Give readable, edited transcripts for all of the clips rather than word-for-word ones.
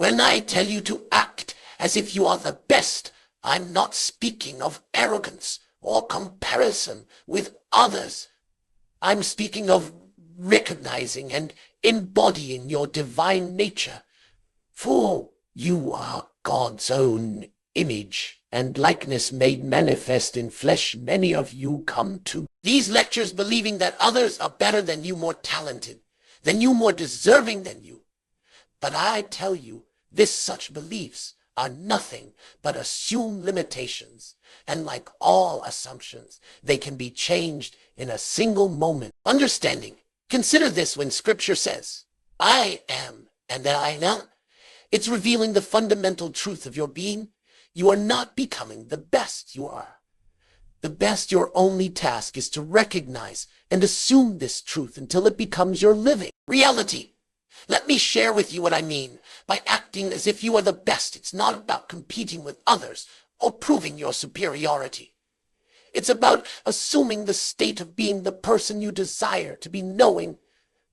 When I tell you to act as if you are the best, I'm not speaking of arrogance or comparison with others. I'm speaking of recognizing and embodying your divine nature. For you are God's own image and likeness made manifest in flesh. Many of you come to these lectures believing that others are better than you, more talented than you, more deserving than you. But I tell you, such beliefs are nothing but assumed limitations, and like all assumptions, they can be changed in a single moment. Understanding. Consider this when Scripture says, I am, and that I am. It's revealing the fundamental truth of your being. You are not becoming the best you are. The best, your only task is to recognize and assume this truth until it becomes your living reality. Let me share with you what I mean by acting as if you are the best. It's not about competing with others or proving your superiority. It's about assuming the state of being the person you desire to be, knowing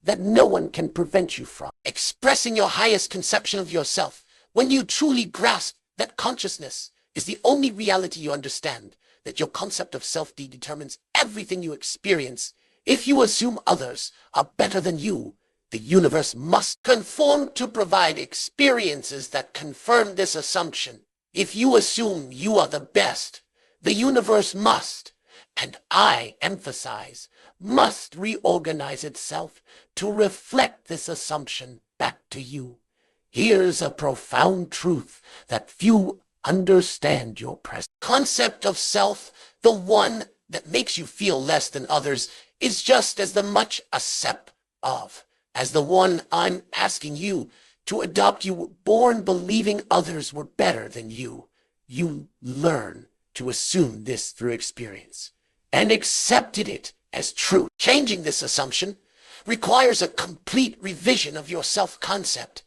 that no one can prevent you from expressing your highest conception of yourself. When you truly grasp that consciousness is the only reality you understand, that your concept of self determines everything you experience. If you assume others are better than you, the universe must conform to provide experiences that confirm this assumption. If you assume you are the best, the universe must, and I emphasize, must reorganize itself to reflect this assumption back to you. Here's a profound truth that few understand: your present concept of self, the one that makes you feel less than others, is just as much a step of as the one I'm asking you to adopt. You were born believing others were better than you. You learn to assume this through experience and accepted it as true. Changing this assumption requires a complete revision of your self-concept.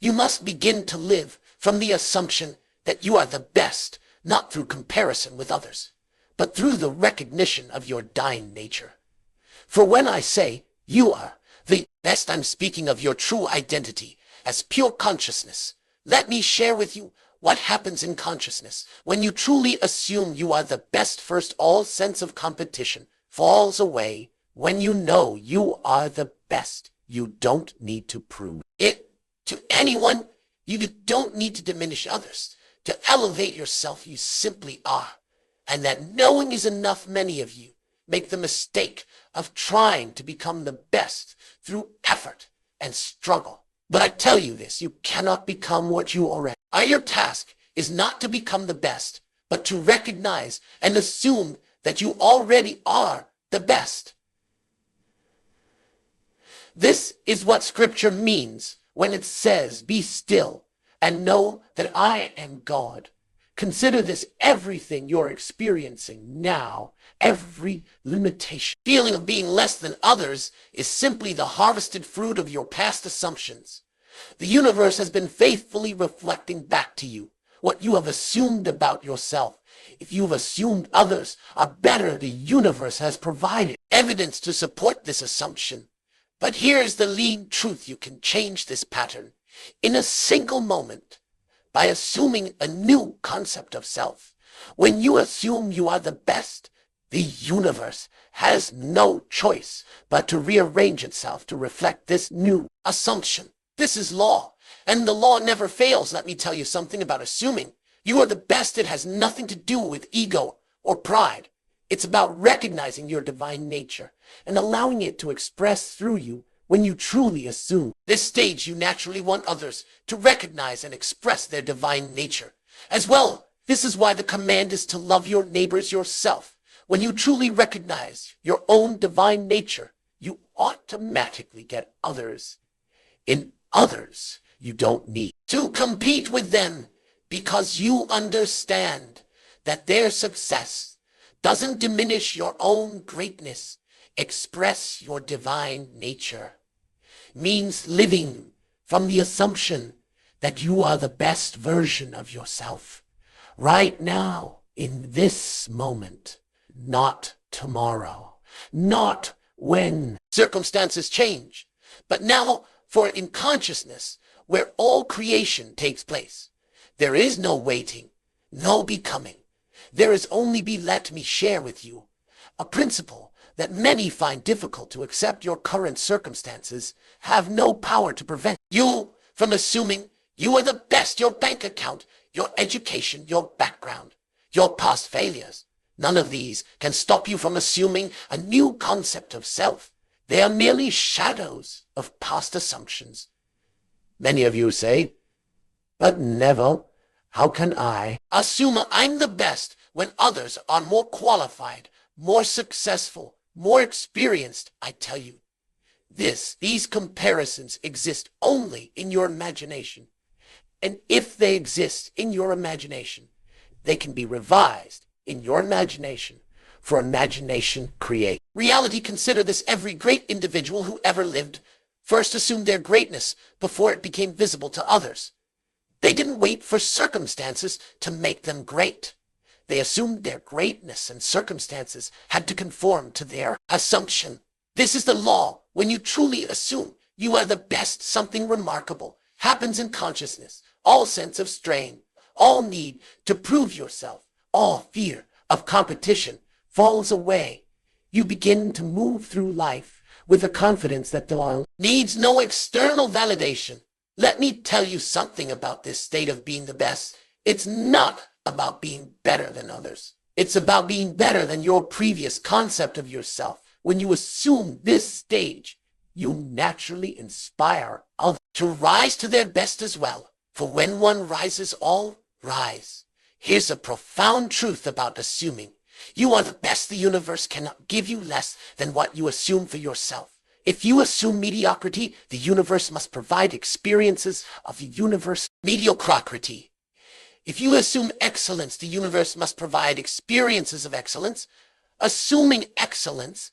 You must begin to live from the assumption that you are the best, not through comparison with others, but through the recognition of your divine nature. For when I say you are the best, I'm speaking of your true identity as pure consciousness. Let me share with you what happens in consciousness when you truly assume you are the best. First, all sense of competition falls away. When you know you are the best, you don't need to prove it to anyone. You don't need to diminish others to elevate yourself. You simply are. And that knowing is enough. Many of you make the mistake of trying to become the best through effort and struggle. But I tell you this, you cannot become what you already are. Your task is not to become the best, but to recognize and assume that you already are the best. This is what Scripture means when it says, be still and know that I am God. Consider this: everything you're experiencing now, every limitation, feeling of being less than others, is simply the harvested fruit of your past assumptions. The universe has been faithfully reflecting back to you what you have assumed about yourself. If you've assumed others are better, the universe has provided evidence to support this assumption. But here's the lean truth: you can change this pattern in a single moment by assuming a new concept of self. When you assume you are the best, the universe has no choice but to rearrange itself to reflect this new assumption. This is law, and the law never fails. Let me tell you something about assuming you are the best. It has nothing to do with ego or pride. It's about recognizing your divine nature and allowing it to express through you. When you truly assume this stage, you naturally want others to recognize and express their divine nature as well. This is why the command is to love your neighbors yourself. When you truly recognize your own divine nature, you automatically get others. In others, you don't need to compete with them, because you understand that their success doesn't diminish your own greatness. Express your divine nature means living from the assumption that you are the best version of yourself right now, in this moment, not tomorrow, not when circumstances change, but now. For in consciousness, where all creation takes place. There is no waiting, no becoming. There is only be let me share with you a principle that many find difficult to accept. Your current circumstances have no power to prevent you from assuming you are the best. Your bank account, your education, your background, your past failures, none of these can stop you from assuming a new concept of self. They are merely shadows of past assumptions. Many of you say, but Neville, how can I assume I'm the best when others are more qualified, more successful, more experienced? I tell you, these comparisons exist only in your imagination. And if they exist in your imagination, they can be revised in your imagination, for imagination creates reality. Consider this: every great individual who ever lived first assumed their greatness before it became visible to others. They didn't wait for circumstances to make them great. They assumed their greatness, and circumstances had to conform to their assumption. This is the law. When you truly assume you are the best, something remarkable happens in consciousness. All sense of strain, all need to prove yourself, all fear of competition falls away. You begin to move through life with a confidence that needs no external validation. Let me tell you something about this state of being the best. It's not about being better than others. It's about being better than your previous concept of yourself. When you assume this stage, you naturally inspire others to rise to their best as well. For when one rises, all rise. Here's a profound truth about assuming. You are the best. The universe cannot give you less than what you assume for yourself. If you assume mediocrity, the universe must provide experiences of universe mediocrity. If you assume excellence, the universe must provide experiences of excellence. Assuming excellence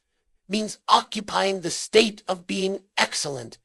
means occupying the state of being excellent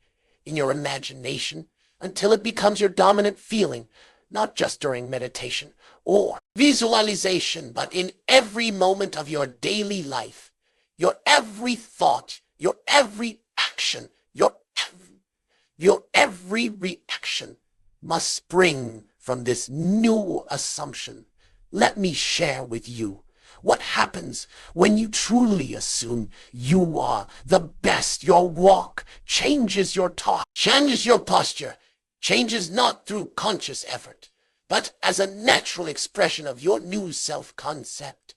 in your imagination until it becomes your dominant feeling, not just during meditation or visualization, but in every moment of your daily life. Your every thought, your every action, your every reaction must spring from this new assumption. Let me share with you what happens when you truly assume you are the best. Your walk changes, your talk changes, your posture changes, not through conscious effort, but as a natural expression of your new self-concept.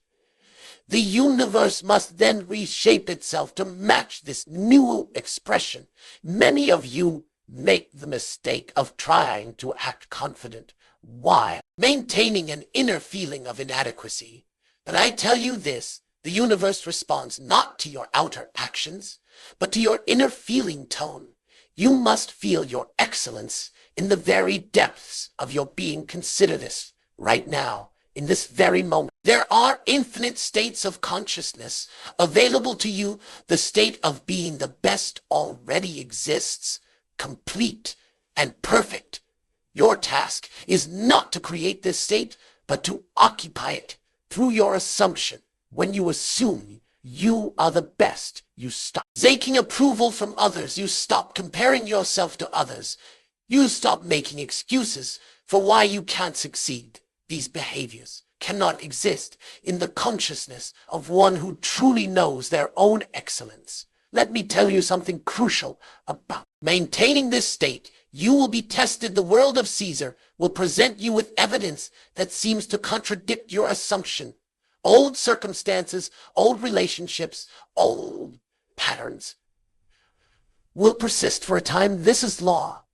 The universe must then reshape itself to match this new expression. Many of you make the mistake of trying to act confident while maintaining an inner feeling of inadequacy. But I tell you this, the universe responds not to your outer actions, but to your inner feeling tone. You must feel your excellence in the very depths of your being. Consider this right now, in this very moment. There are infinite states of consciousness available to you. The state of being the best already exists, complete and perfect. Your task is not to create this state, but to occupy it through your assumption. When you assume you are the best, you stop seeking approval from others. You stop comparing yourself to others. You stop making excuses for why you can't succeed. These behaviors cannot exist in the consciousness of one who truly knows their own excellence. Let me tell you something crucial about maintaining this state. You will be tested. The world of Caesar will present you with evidence that seems to contradict your assumption. Old circumstances, old relationships, old patterns will persist for a time. This is law.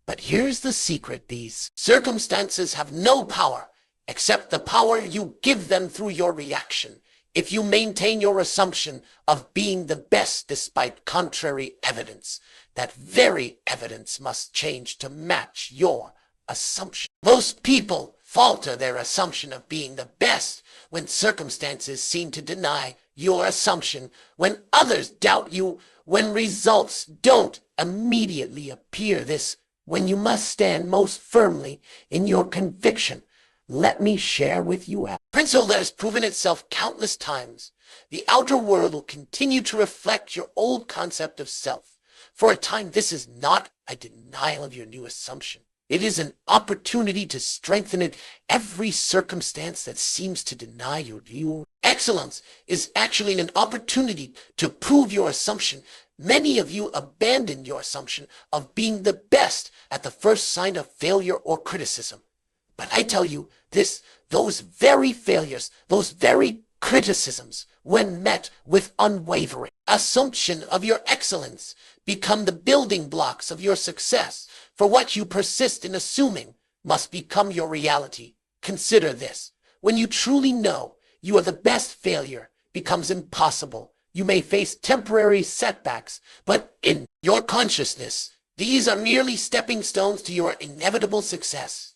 But here's the secret. These circumstances have no power except the power you give them through your reaction. If you maintain your assumption of being the best despite contrary evidence, that very evidence must change to match your assumption. Most people falter their assumption of being the best when circumstances seem to deny your assumption, when others doubt you, when results don't immediately appear. This when you must stand most firmly in your conviction. Let me share with you a principle that has proven itself countless times. The outer world will continue to reflect your old concept of self, For a time, this is not a denial of your new assumption. It is an opportunity to strengthen it. Every circumstance that seems to deny your view excellence is actually an opportunity to prove your assumption. Many of you abandon your assumption of being the best at the first sign of failure or criticism. But I tell you this, those very failures, those very criticisms, when met with unwavering assumption of your excellence, become the building blocks of your success. For what you persist in assuming must become your reality. Consider this. When you truly know you are the best, failure becomes impossible. You may face temporary setbacks, but in your consciousness, these are merely stepping stones to your inevitable success.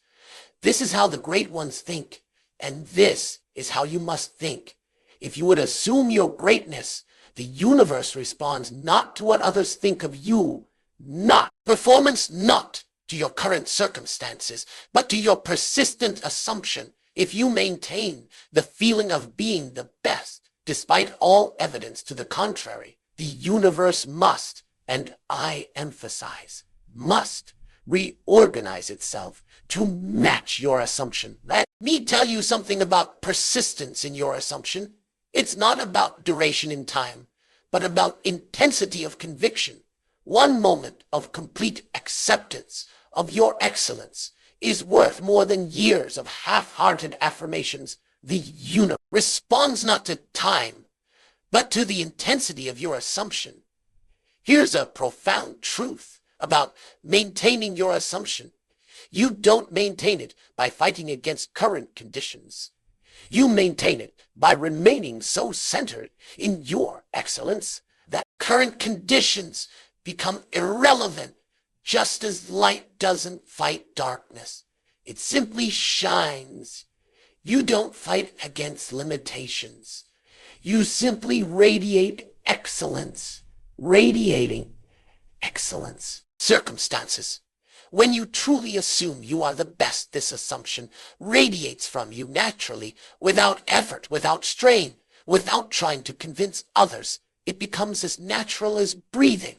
This is how the great ones think, and this is how you must think. If you would assume your greatness, the universe responds not to what others think of you, not performance, not to your current circumstances, but to your persistent assumption. If you maintain the feeling of being the best, despite all evidence to the contrary, the universe must, and I emphasize, must reorganize itself to match your assumption. Let me tell you something about persistence in your assumption. It's not about duration in time, but about intensity of conviction. One moment of complete acceptance of your excellence is worth more than years of half-hearted affirmations. The universe responds not to time, but to the intensity of your assumption. Here's a profound truth about maintaining your assumption. You don't maintain it by fighting against current conditions. You maintain it by remaining so centered in your excellence that current conditions become irrelevant. Just as light doesn't fight darkness, it simply shines. You don't fight against limitations. You simply radiate excellence. Radiating excellence. Circumstances. When you truly assume you are the best, this assumption radiates from you naturally, without effort, without strain, without trying to convince others. It becomes as natural as breathing.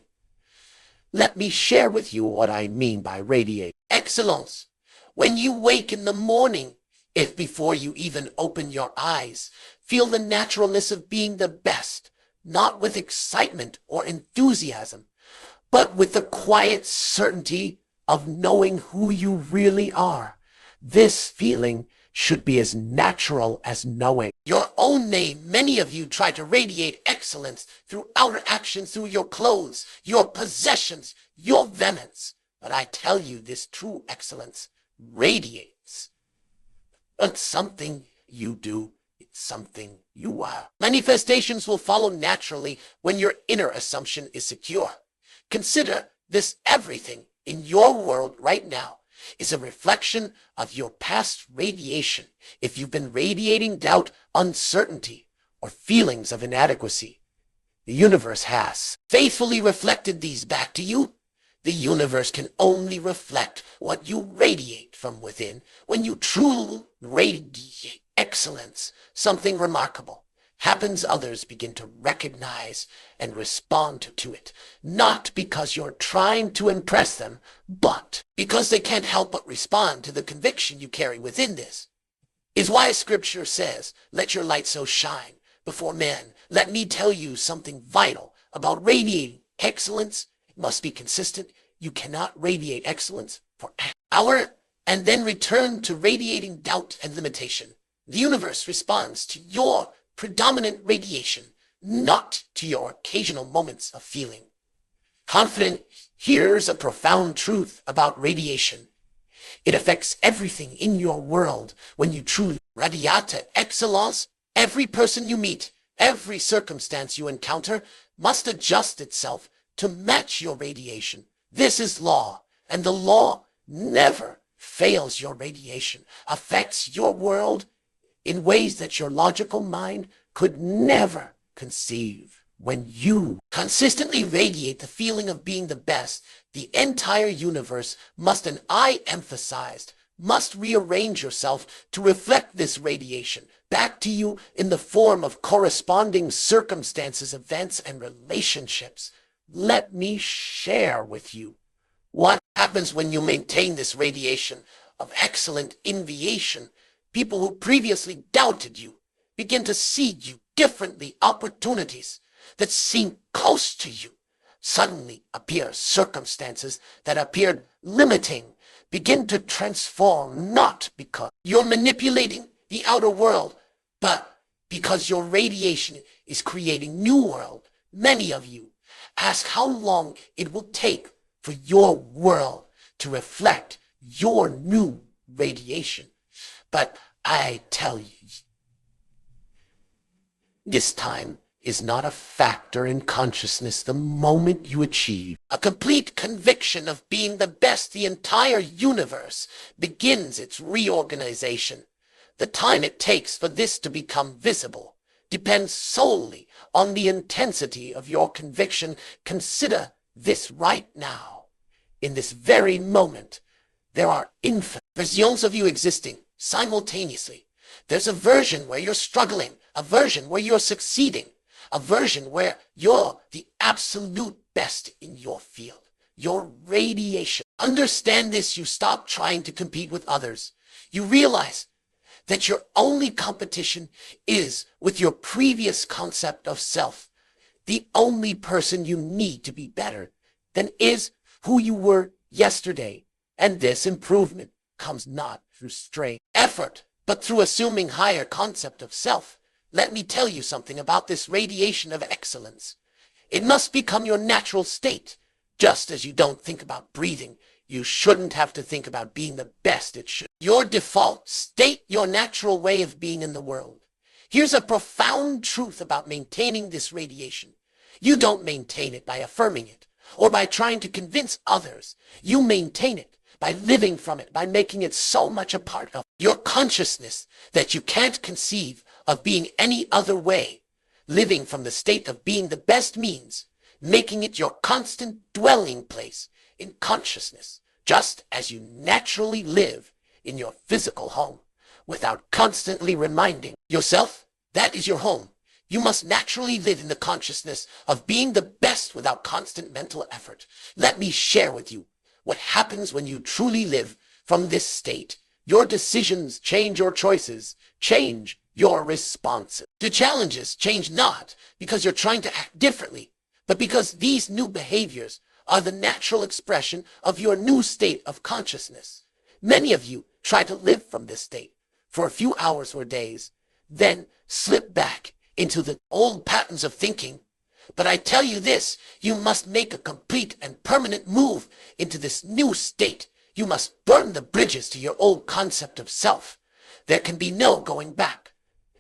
Let me share with you what I mean by radiate excellence. When you wake in the morning, if before you even open your eyes, feel the naturalness of being the best, not with excitement or enthusiasm, but with the quiet certainty of knowing who you really are. This feeling should be as natural as knowing your own name. Many of you try to radiate excellence through outer actions, through your clothes, your possessions, your vehemence. But I tell you, this true excellence radiates. It's something you do. It's something you are. Manifestations will follow naturally when your inner assumption is secure. Consider this: everything in your world right now is a reflection of your past radiation. If you've been radiating doubt, uncertainty, or feelings of inadequacy, the universe has faithfully reflected these back to you. The universe can only reflect what you radiate from within. When you truly radiate excellence, something remarkable happens. Others begin to recognize and respond to it, not because you're trying to impress them, but because they can't help but respond to the conviction you carry within. This is why Scripture says, let your light so shine before men. Let me tell you something vital about radiating excellence. It must be consistent. You cannot radiate excellence for an hour and then return to radiating doubt and limitation. The universe responds to your predominant radiation, not to your occasional moments of feeling confident. Here's a profound truth about radiation. It affects everything in your world. When you truly radiate excellence, every person you meet, every circumstance you encounter must adjust itself to match your radiation. This is law, and the law never fails. Your radiation affects your world in ways that your logical mind could never conceive. When you consistently radiate the feeling of being the best, the entire universe must, and I emphasized, must rearrange yourself to reflect this radiation back to you in the form of corresponding circumstances, events, and relationships. Let me share with you what happens when you maintain this radiation of excellent invitation. People who previously doubted you begin to see you differently. Opportunities that seem close to you suddenly appear. Circumstances that appeared limiting begin to transform, not because you're manipulating the outer world, but because your radiation is creating new world. Many of you ask how long it will take for your world to reflect your new radiation. But I tell you, this time is not a factor in consciousness. The moment you achieve a complete conviction of being the best, the entire universe begins its reorganization. The time it takes for this to become visible depends solely on the intensity of your conviction. Consider this right now. In this very moment, there are infinite versions of you existing simultaneously. There's a version where you're struggling, a version where you're succeeding, a version where you're the absolute best in your field, your radiation. Understand this. You stop trying to compete with others. You realize that your only competition is with your previous concept of self. The only person you need to be better than is who you were yesterday. And this improvement comes not through strain, effort, but through assuming higher concept of self. Let me tell you something about this radiation of excellence. It must become your natural state. Just as you don't think about breathing, you shouldn't have to think about being the best. It should. Your default state, your natural way of being in the world. Here's a profound truth about maintaining this radiation. You don't maintain it by affirming it or by trying to convince others. You maintain it by living from it, by making it so much a part of your consciousness that you can't conceive of being any other way. Living from the state of being the best means making it your constant dwelling place in consciousness, just as you naturally live in your physical home without constantly reminding yourself that is your home. You must naturally live in the consciousness of being the best without constant mental effort. Let me share with you what happens when you truly live from this state. Your decisions change, your choices change, your responses to challenges change, not because you're trying to act differently, but because these new behaviors are the natural expression of your new state of consciousness. Many of you try to live from this state for a few hours or days, then slip back into the old patterns of thinking. But I tell you this, you must make a complete and permanent move into this new state. You must burn the bridges to your old concept of self. There can be no going back,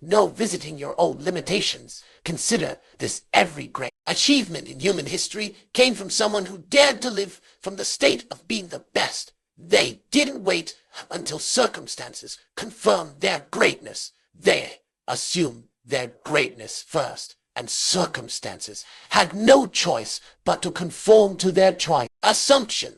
no visiting your old limitations. Consider this: every great achievement in human history came from someone who dared to live from the state of being the best. They didn't wait until circumstances confirmed their greatness. They assumed their greatness first, and circumstances had no choice but to conform to their choice. Assumption.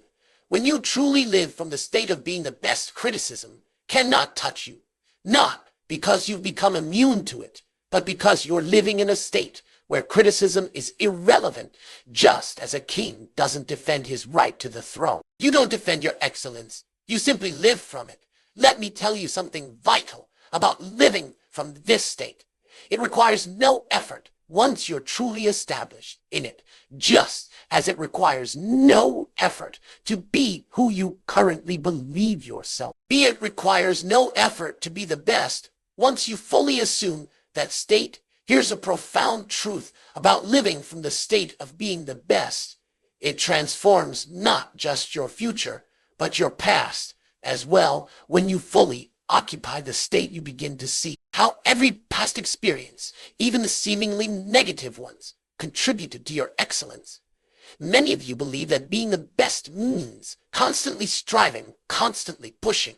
When you truly live from the state of being the best, criticism cannot touch you. Not because you've become immune to it, but because you're living in a state where criticism is irrelevant, just as a king doesn't defend his right to the throne. You don't defend your excellence. You simply live from it. Let me tell you something vital about living from this state. It requires no effort once you're truly established in it, just as it requires no effort to be who you currently believe yourself. It requires no effort to be the best once you fully assume that state. Here's a profound truth about living from the state of being the best. It transforms not just your future, but your past as well. When you fully occupy the state, you begin to see how every past experience, even the seemingly negative ones, contributed to your excellence. Many of you believe that being the best means constantly striving, constantly pushing,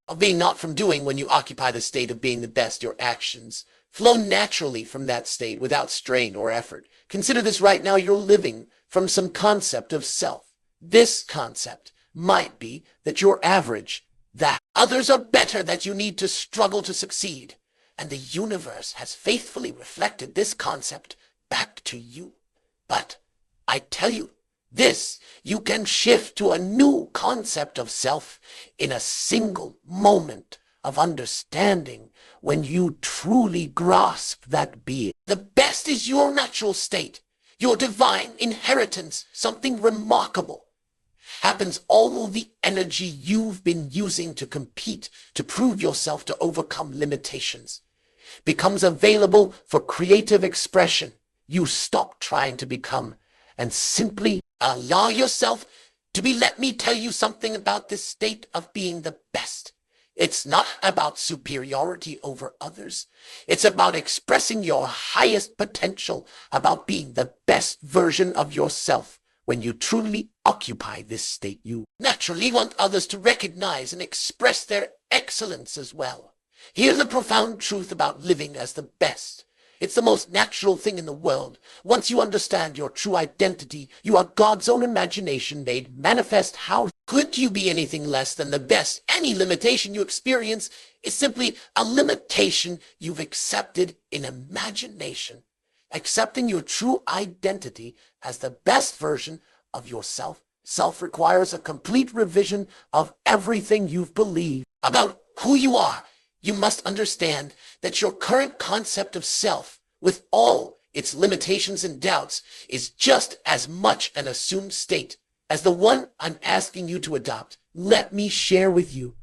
of being not from doing. When you occupy the state of being the best, your actions flow naturally from that state without strain or effort. Consider this right now: you're living from some concept of self. This concept might be that you're average, that others are better, that you need to struggle to succeed. And the universe has faithfully reflected this concept back to you. But I tell you, this you can shift to a new concept of self in a single moment of understanding when you truly grasp that being. The best is your natural state, your divine inheritance, something remarkable happens all the energy you've been using to compete, to prove yourself, to overcome limitations, becomes available for creative expression. You stop trying to become and simply allow yourself to be. Let me tell you something about this state of being the best. It's not about superiority over others. It's about expressing your highest potential, about being the best version of yourself. When you truly occupy this state, you naturally want others to recognize and express their excellence as well. Here's a profound truth about living as the best. It's the most natural thing in the world. Once you understand your true identity, you are God's own imagination made manifest. How could you be anything less than the best? Any limitation you experience is simply a limitation you've accepted in imagination. Accepting your true identity as the best version of yourself. Self requires a complete revision of everything you've believed about who you are. You must understand that your current concept of self, with all its limitations and doubts, is just as much an assumed state as the one I'm asking you to adopt. Let me share with you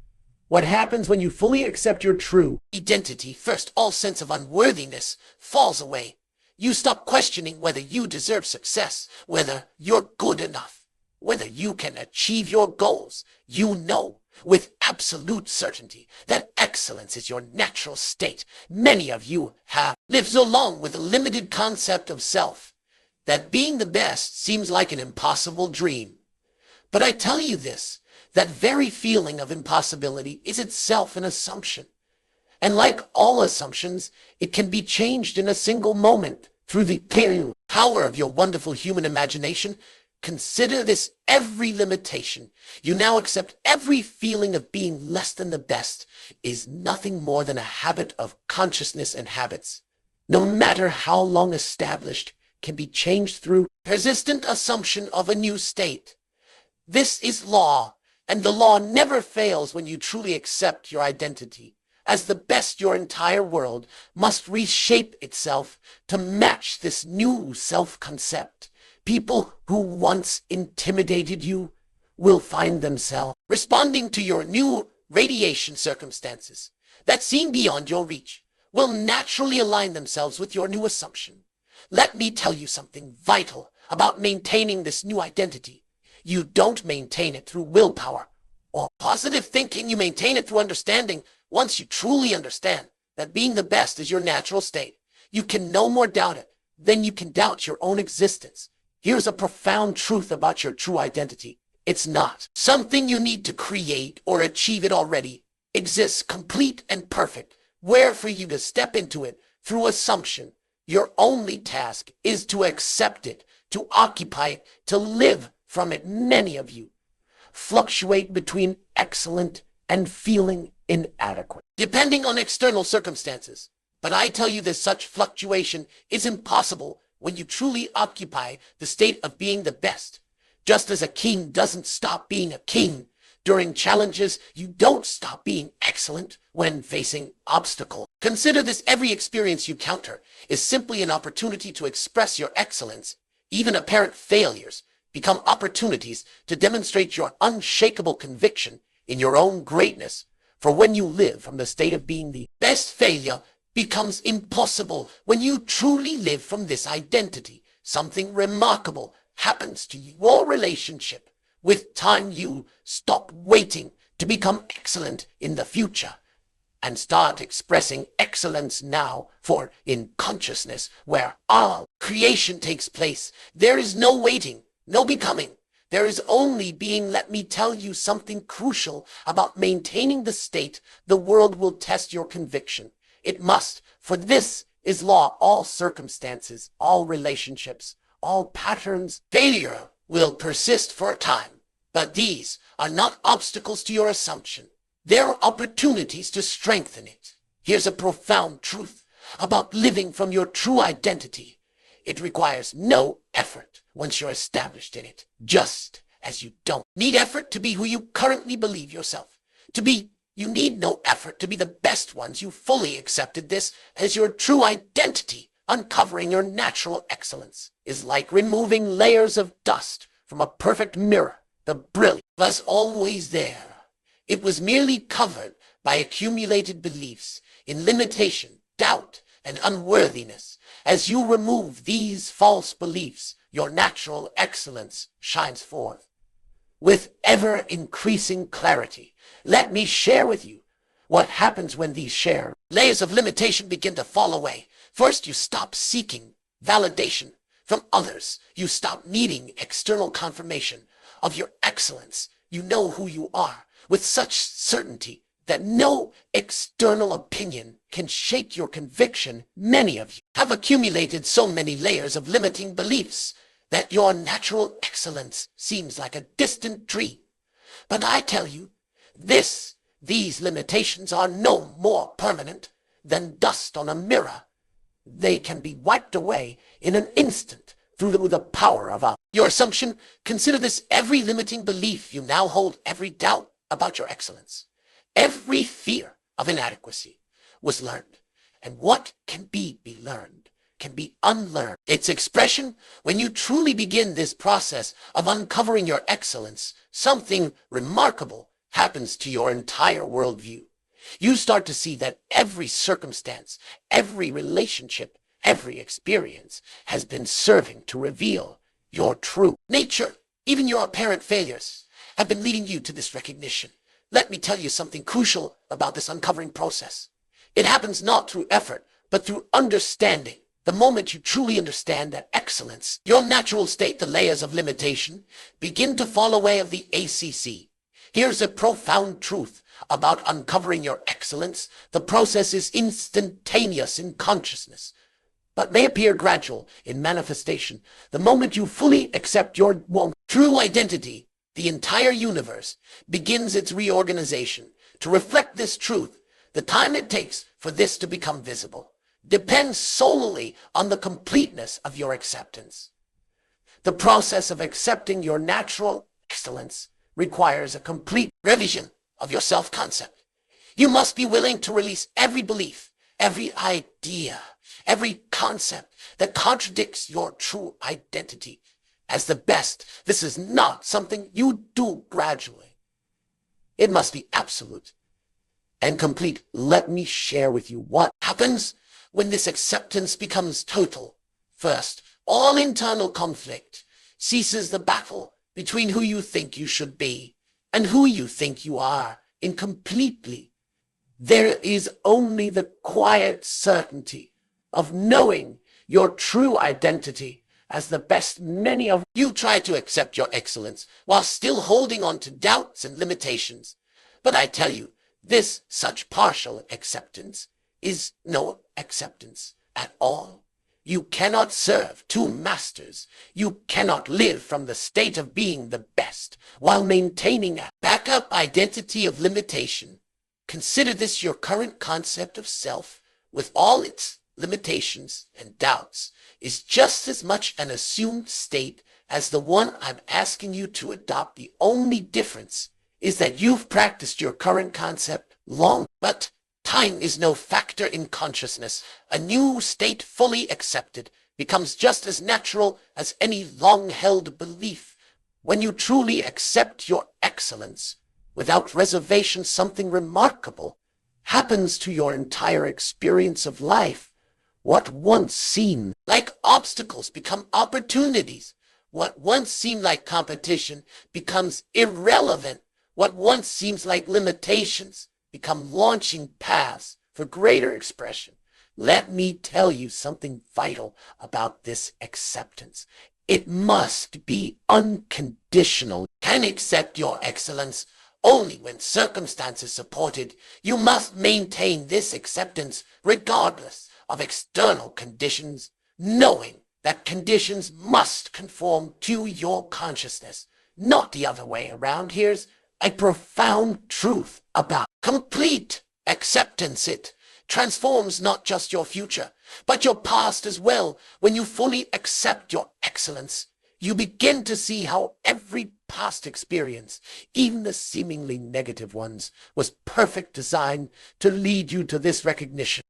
what happens when you fully accept your true identity. First, all sense of unworthiness falls away. You stop questioning whether you deserve success, whether you're good enough, whether you can achieve your goals. You know with absolute certainty that excellence is your natural state. Many of you have lived so long with a limited concept of self that being the best seems like an impossible dream. But I tell you this, that very feeling of impossibility is itself an assumption. And like all assumptions, it can be changed in a single moment through the power of your wonderful human imagination. Consider this: every limitation you now accept, every feeling of being less than the best, is nothing more than a habit of consciousness, and habits, no matter how long established, can be changed through persistent assumption of a new state. This is law, and the law never fails when you truly accept your identity as the best. Your entire world must reshape itself to match this new self-concept. People who once intimidated you will find themselves responding to your new radiation. Circumstances that seem beyond your reach will naturally align themselves with your new assumption. Let me tell you something vital about maintaining this new identity. You don't maintain it through willpower or positive thinking. You maintain it through understanding. Once you truly understand that being the best is your natural state, you can no more doubt it than you can doubt your own existence. Here's a profound truth about your true identity. It's not something you need to create or achieve. It already exists, complete and perfect, where for you to step into it through assumption. Your only task is to accept it, to occupy it, to live from it. Many of you fluctuate between excellent and feeling inadequate, depending on external circumstances. But I tell you that such fluctuation is impossible when you truly occupy the state of being the best. Just as a king doesn't stop being a king during challenges, you don't stop being excellent when facing obstacles. Consider this: every experience you counter is simply an opportunity to express your excellence. Even apparent failures become opportunities to demonstrate your unshakable conviction in your own greatness. For when you live from the state of being the best, failure becomes impossible. When you truly live from this identity, something remarkable happens to your relationship. With time, you stop waiting to become excellent in the future and start expressing excellence now. For in consciousness, where all creation takes place, there is no waiting, no becoming. There is only being. Let me tell you something crucial about maintaining the state. The world will test your conviction. It must, for this is law. All circumstances, all relationships, all patterns, failure will persist for a time. But these are not obstacles to your assumption. They're opportunities to strengthen it. Here's a profound truth about living from your true identity. It requires no effort once you're established in it, just as you don't need effort to be who you currently believe yourself to be. You need no effort to be the best ones. You fully accepted this as your true identity. Uncovering your natural excellence is like removing layers of dust from a perfect mirror. The brilliance was always there. It was merely covered by accumulated beliefs in limitation, doubt, and unworthiness. As you remove these false beliefs, your natural excellence shines forth with ever-increasing clarity. Let me share with you what happens when these layers of limitation begin to fall away. First, you stop seeking validation from others. You stop needing external confirmation of your excellence. You know who you are with such certainty that no external opinion can shake your conviction. Many of you have accumulated so many layers of limiting beliefs that your natural excellence seems like a distant dream. But I tell you, these limitations are no more permanent than dust on a mirror. They can be wiped away in an instant through the power of your assumption. Consider this: every limiting belief you now hold, every doubt about your excellence, every fear of inadequacy was learned. And what can be learned can be unlearned. Its expression, when you truly begin this process of uncovering your excellence, something remarkable happens to your entire worldview. You start to see that every circumstance, every relationship, every experience has been serving to reveal your true nature. Even your apparent failures have been leading you to this recognition. Let me tell you something crucial about this uncovering process. It happens not through effort, but through understanding. The moment you truly understand that excellence, your natural state, the layers of limitation begin to fall away of the ACC. Here's a profound truth about uncovering your excellence. The process is instantaneous in consciousness, but may appear gradual in manifestation. The moment you fully accept your true identity, the entire universe begins its reorganization. To reflect this truth, the time it takes for this to become visible depends solely on the completeness of your acceptance. The process of accepting your natural excellence requires a complete revision of your self-concept. You must be willing to release every belief, every idea, every concept that contradicts your true identity as the best. This is not something you do gradually. It must be absolute and complete. Let me share with you what happens when this acceptance becomes total. First, all internal conflict ceases. The battle between who you think you should be and who you think you are incompletely. There is only the quiet certainty of knowing your true identity as the best. Many of you try to accept your excellence while still holding on to doubts and limitations. But I tell you, such partial acceptance is no acceptance at all. You cannot serve two masters. You cannot live from the state of being the best while maintaining a backup identity of limitation. Consider this: your current concept of self, with all its limitations and doubts, is just as much an assumed state as the one I'm asking you to adopt. The only difference is that you've practiced your current concept long, but time is no factor in consciousness. A new state fully accepted becomes just as natural as any long-held belief. When you truly accept your excellence without reservation, something remarkable happens to your entire experience of life. What once seemed like obstacles become opportunities. What once seemed like competition becomes irrelevant. What once seems like limitations become launching paths for greater expression. Let me tell you something vital about this acceptance. It must be unconditional. You can accept your excellence only when circumstances support it. You must maintain this acceptance regardless of external conditions, knowing that conditions must conform to your consciousness, not the other way around. Here's a profound truth about complete acceptance. It transforms not just your future, but your past as well. When you fully accept your excellence, you begin to see how every past experience, even the seemingly negative ones, was perfect design to lead you to this recognition.